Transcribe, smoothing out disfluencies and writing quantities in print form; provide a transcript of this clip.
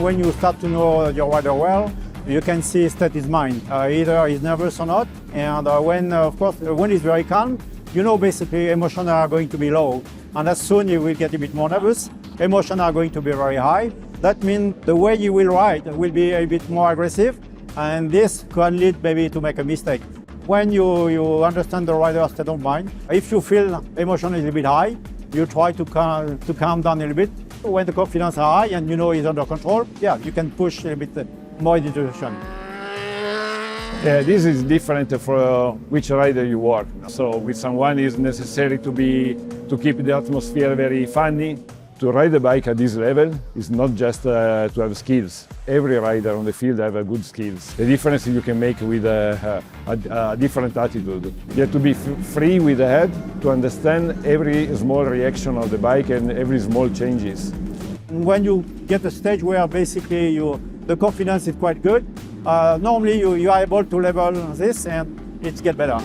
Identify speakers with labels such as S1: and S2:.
S1: when you start to know your rider well, you can see state his mind. Either he's nervous or not. And of course, when he's very calm, you know basically emotions are going to be low. And as soon you will get a bit more nervous, emotions are going to be very high. That means the way you will ride will be a bit more aggressive, and this can lead maybe to make a mistake. When you understand the rider's state of mind, if you feel emotion is a bit high, you try to calm down a little bit. When the confidence is high and you know he's under control, yeah, you can push a bit more in the direction.
S2: This is different for which rider you work. So with someone it's necessary to keep the atmosphere very funny. To ride a bike at this level is not just to have skills. Every rider on the field have good skills. The difference you can make with a different attitude. You have to be free with the head to understand every small reaction of the bike and every small changes.
S1: When you get a stage where basically the confidence is quite good, normally you are able to level this and it gets better.